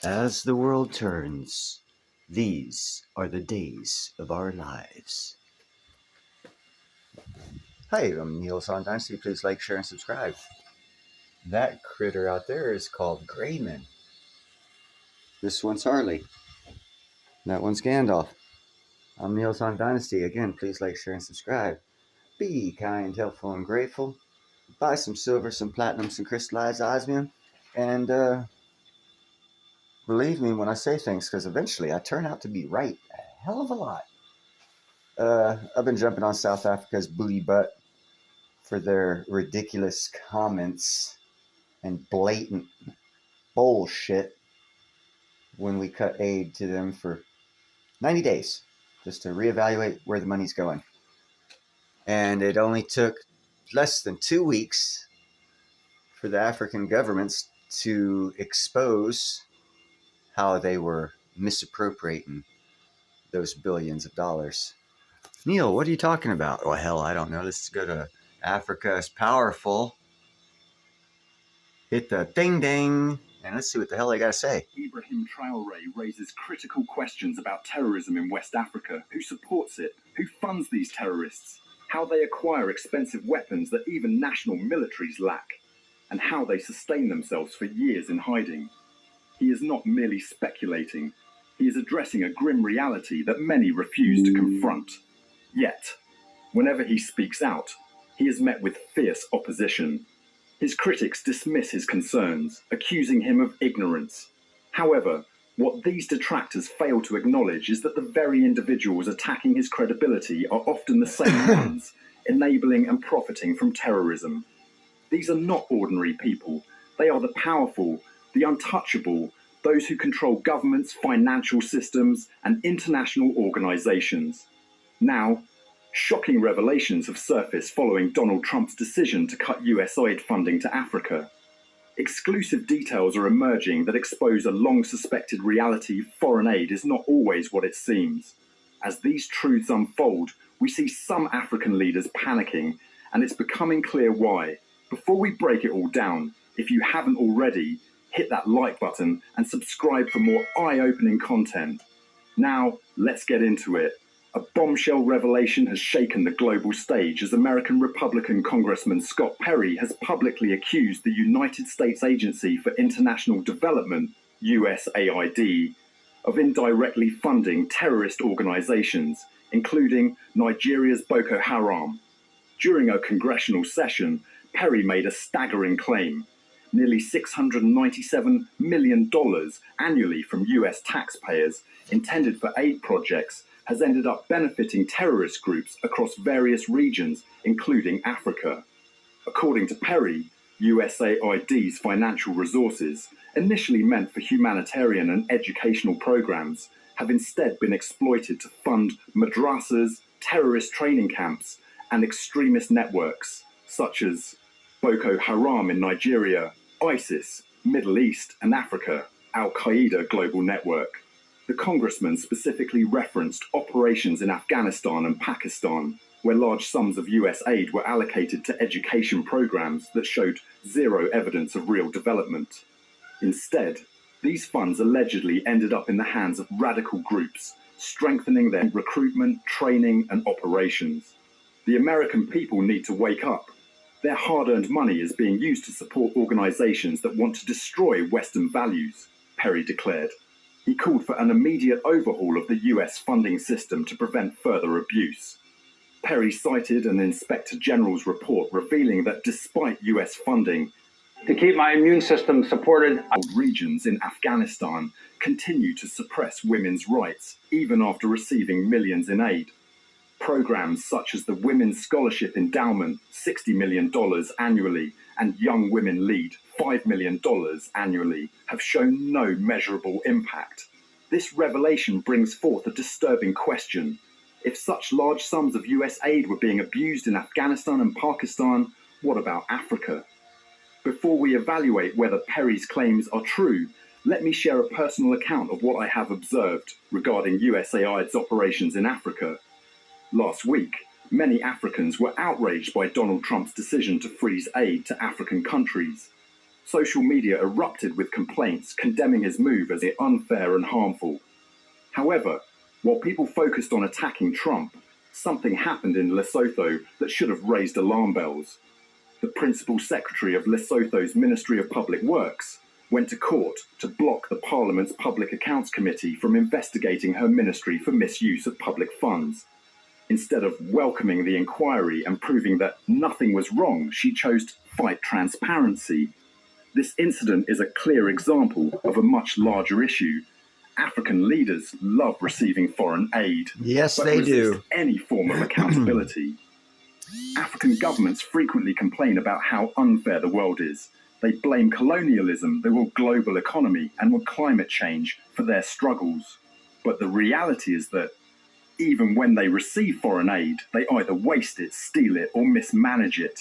As the world turns, these are the days of our lives. Hi, I'm Neil on Dynasty. Please like, share, and subscribe. That critter out there is called Grayman. This one's Harley. That one's Gandalf. I'm Neil on Dynasty. Again, please like, share, and subscribe. Be kind, helpful, and grateful. Buy some silver, some platinum, some crystallized osmium, and believe me when I say things, because eventually I turn out to be right a hell of a lot. I've been jumping on South Africa's booty butt for their ridiculous comments and blatant bullshit when we cut aid to them for 90 days just to reevaluate where the money's going. And it only took less than 2 weeks for the African governments to expose how they were misappropriating those billions of dollars. Neil, what are you talking about? Well, hell, I don't know. Let's go to Africa is Powerful. Hit the ding ding, and let's see what the hell they got to say. Ibrahim Traoré raises critical questions about terrorism in West Africa. Who supports it? Who funds these terrorists? How they acquire expensive weapons that even national militaries lack? And how they sustain themselves for years in hiding. He is not merely speculating. He is addressing a grim reality that many refuse to confront. Yet, whenever he speaks out, he is met with fierce opposition. His critics dismiss his concerns, accusing him of ignorance. However, what these detractors fail to acknowledge is that the very individuals attacking his credibility are often the same ones, enabling and profiting from terrorism. These are not ordinary people. They are the powerful, the untouchable, those who control governments, financial systems, and international organizations. Now, shocking revelations have surfaced following Donald Trump's decision to cut US aid funding to Africa. Exclusive details are emerging that expose a long-suspected reality: foreign aid is not always what it seems. As these truths unfold, we see some African leaders panicking, and it's becoming clear why. Before we break it all down, if you haven't already, hit that like button and subscribe for more eye-opening content. Now, let's get into it. A bombshell revelation has shaken the global stage as American Republican Congressman Scott Perry has publicly accused the United States Agency for International Development, USAID, of indirectly funding terrorist organizations, including Nigeria's Boko Haram. During a congressional session, Perry made a staggering claim. Nearly $697 million annually from US taxpayers intended for aid projects has ended up benefiting terrorist groups across various regions, including Africa. According to Perry, USAID's financial resources, initially meant for humanitarian and educational programs, have instead been exploited to fund madrasas, terrorist training camps, and extremist networks, such as Boko Haram in Nigeria, ISIS, Middle East and Africa, Al-Qaeda Global Network. The congressman specifically referenced operations in Afghanistan and Pakistan, where large sums of US aid were allocated to education programs that showed zero evidence of real development. Instead, these funds allegedly ended up in the hands of radical groups, strengthening their recruitment, training, and operations. The American people need to wake up. Their hard-earned money is being used to support organizations that want to destroy Western values, Perry declared. He called for an immediate overhaul of the US funding system to prevent further abuse. Perry cited an Inspector General's report revealing that despite US funding, to keep my immune system supported, regions in Afghanistan continue to suppress women's rights, even after receiving millions in aid. Programs such as the Women's Scholarship Endowment, $60 million annually, and Young Women Lead, $5 million annually, have shown no measurable impact. This revelation brings forth a disturbing question. If such large sums of US aid were being abused in Afghanistan and Pakistan, what about Africa? Before we evaluate whether Perry's claims are true, let me share a personal account of what I have observed regarding USAID's operations in Africa. Last week, many Africans were outraged by Donald Trump's decision to freeze aid to African countries. Social media erupted with complaints condemning his move as unfair and harmful. However, while people focused on attacking Trump, something happened in Lesotho that should have raised alarm bells. The principal secretary of Lesotho's Ministry of Public Works went to court to block the Parliament's Public Accounts Committee from investigating her ministry for misuse of public funds. Instead of welcoming the inquiry and proving that nothing was wrong, she chose to fight transparency. This incident is a clear example of a much larger issue. African leaders love receiving foreign aid, Yes, but they resist do. any form of accountability. African governments frequently complain about how unfair the world is. They blame colonialism, the global economy, and climate change for their struggles. But the reality is that even when they receive foreign aid, they either waste it, steal it, or mismanage it.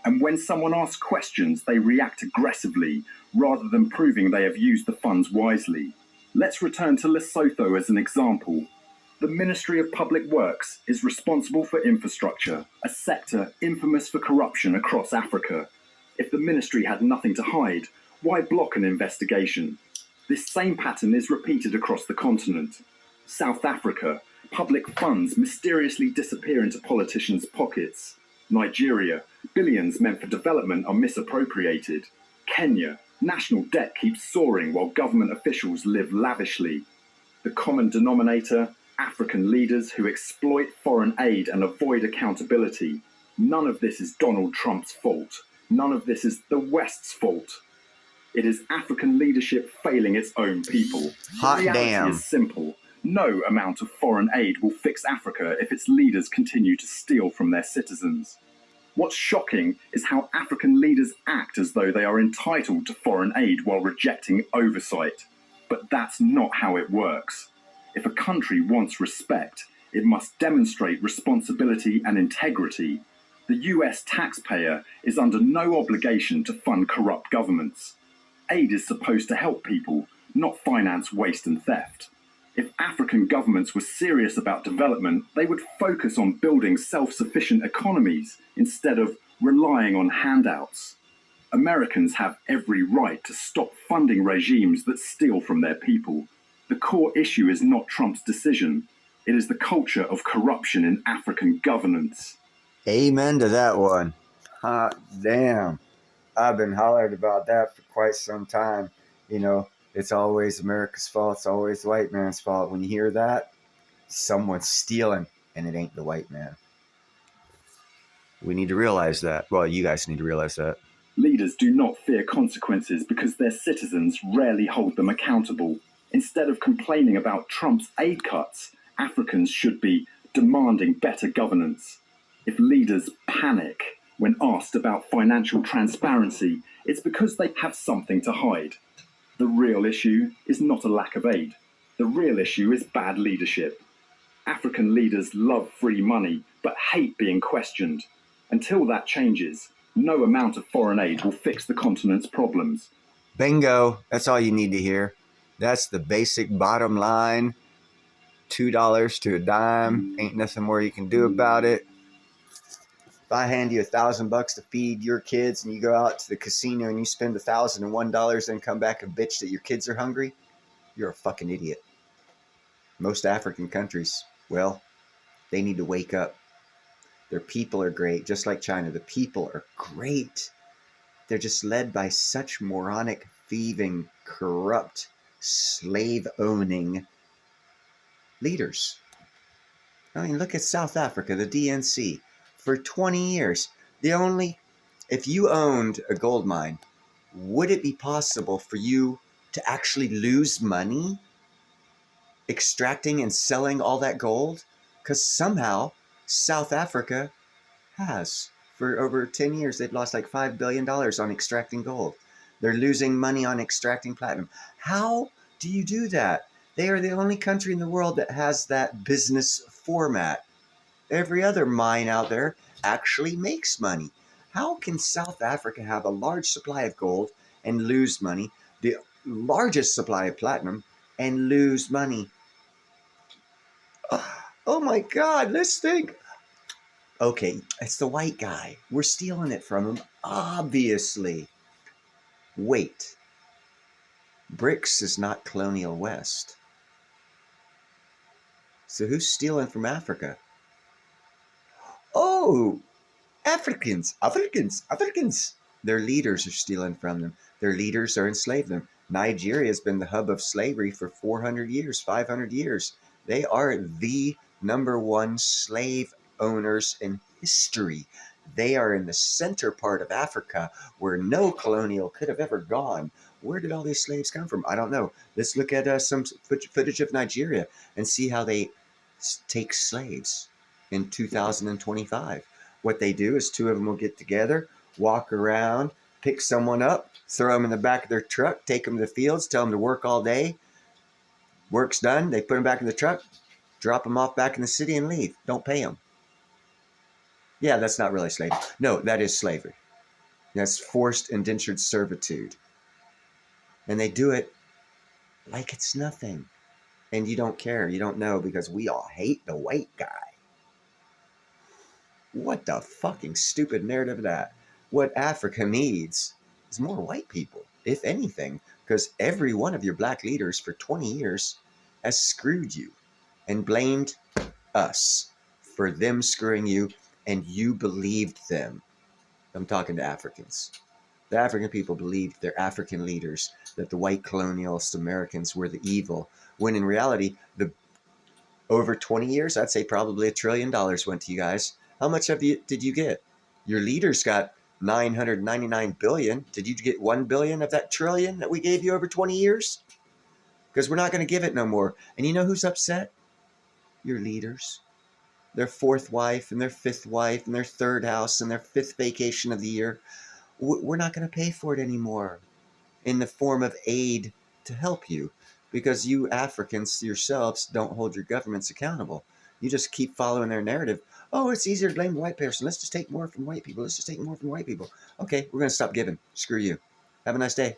And when someone asks questions, they react aggressively rather than proving they have used the funds wisely. Let's return to Lesotho as an example. The Ministry of Public Works is responsible for infrastructure, a sector infamous for corruption across Africa. If the ministry had nothing to hide, why block an investigation? This same pattern is repeated across the continent. South Africa, public funds mysteriously disappear into politicians' pockets. Nigeria, billions meant for development are misappropriated. Kenya, national debt keeps soaring while government officials live lavishly. The common denominator, African leaders who exploit foreign aid and avoid accountability. None of this is Donald Trump's fault. None of this is the West's fault. It is African leadership failing its own people. Hot The reality damn. is simple. No amount of foreign aid will fix Africa if its leaders continue to steal from their citizens. What's shocking is how African leaders act as though they are entitled to foreign aid while rejecting oversight. But that's not how it works. If a country wants respect, it must demonstrate responsibility and integrity. The US taxpayer is under no obligation to fund corrupt governments. Aid is supposed to help people, not finance waste and theft. If African governments were serious about development, they would focus on building self-sufficient economies instead of relying on handouts. Americans have every right to stop funding regimes that steal from their people. The core issue is not Trump's decision. It is the culture of corruption in African governance. Amen to that one. Hot damn. I've been hollering about that for quite some time. You know, it's always America's fault. It's always the white man's fault. When you hear that, someone's stealing, and it ain't the white man. We need to realize that. Well, you guys need to realize that. Leaders do not fear consequences because their citizens rarely hold them accountable. Instead of complaining about Trump's aid cuts, Africans should be demanding better governance. If leaders panic when asked about financial transparency, it's because they have something to hide. The real issue is not a lack of aid. The real issue is bad leadership. African leaders love free money, but hate being questioned. Until that changes, no amount of foreign aid will fix the continent's problems. Bingo. That's all you need to hear. That's the basic bottom line. $2 to a dime. Ain't nothing more you can do about it. If I hand you $1,000 to feed your kids and you go out to the casino and you spend $1,001 and come back and bitch that your kids are hungry, you're a fucking idiot. Most African countries, well, they need to wake up. Their people are great, just like China. The people are great. They're just led by such moronic, thieving, corrupt, slave-owning leaders. I mean, look at South Africa, the DNC. For 20 years, if you owned a gold mine, would it be possible for you to actually lose money extracting and selling all that gold? Because somehow South Africa has. For over 10 years, they've lost like $5 billion on extracting gold. They're losing money on extracting platinum. How do you do that? They are the only country in the world that has that business format. Every other mine out there actually makes money. How can South Africa have a large supply of gold and lose money, the largest supply of platinum, and lose money? Oh my God, let's think. Okay, it's the white guy. We're stealing it from him, obviously. Wait. BRICS is not colonial West. So who's stealing from Africa? Oh, Africans. Their leaders are stealing from them. Their leaders are enslaving them. Nigeria has been the hub of slavery for 400 years, 500 years. They are the #1 slave owners in history. They are in the center part of Africa where no colonial could have ever gone. Where did all these slaves come from? I don't know. Let's look at some footage of Nigeria and see how they take slaves in 2025. What they do is 2 of them will get together, walk around, pick someone up, throw them in the back of their truck, take them to the fields, tell them to work all day. Work's done. They put them back in the truck, drop them off back in the city and leave. Don't pay them. Yeah, that's not really slavery. No, that is slavery. That's forced indentured servitude. And they do it like it's nothing. And you don't care. You don't know because we all hate the white guy. What the fucking stupid narrative of that? What Africa needs is more white people, if anything, because every one of your black leaders for 20 years has screwed you and blamed us for them screwing you, and you believed them. I'm talking to Africans. The African people believed their African leaders that the white colonialist Americans were the evil, when in reality, the over 20 years, I'd say probably $1 trillion went to you guys. How much did you get? Your leaders got 999 billion. Did you get 1 billion of that trillion that we gave you over 20 years? Because we're not going to give it no more. And you know who's upset? Your leaders. Their 4th wife and their 5th wife and their 3rd house and their 5th vacation of the year. We're not going to pay for it anymore in the form of aid to help you, because you Africans yourselves don't hold your governments accountable. You just keep following their narrative. Oh, it's easier to blame the white person. Let's just take more from white people. Okay, we're going to stop giving. Screw you. Have a nice day.